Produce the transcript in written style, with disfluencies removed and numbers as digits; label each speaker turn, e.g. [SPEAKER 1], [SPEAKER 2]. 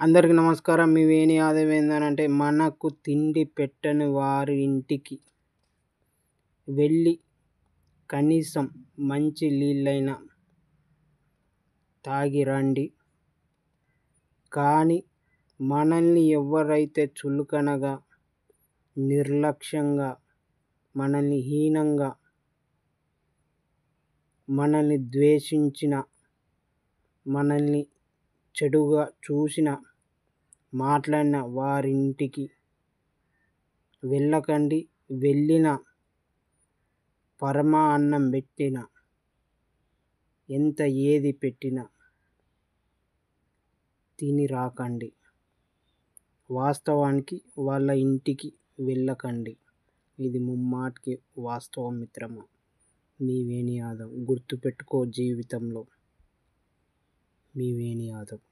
[SPEAKER 1] అందరికీ నమస్కారం. మీ వేణి యాదవ్ ఏందనంటే, మనకు తిండి పెట్టని వారి ఇంటికి వెళ్ళి కనీసం మంచి నీళ్ళైనా తాగి రండి. కానీ మనల్ని ఎవరైతే చులకనగా, నిర్లక్ష్యంగా, మనల్ని హీనంగా, మనల్ని ద్వేషించిన, మనల్ని చెడుగా చూసిన, మాట్లాడిన వారింటికి వెళ్ళకండి. వెళ్ళిన పరమా అన్నం పెట్టిన, ఎంత ఏది పెట్టినా తిని రాకండి. వాస్తవానికి వాళ్ళ ఇంటికి వెళ్ళకండి. ఇది ముమ్మాటికి వాస్తవం మిత్రమా. మీ వేణి యాదవ్. గుర్తుపెట్టుకో జీవితంలో. మీ వేణి యాదవ్.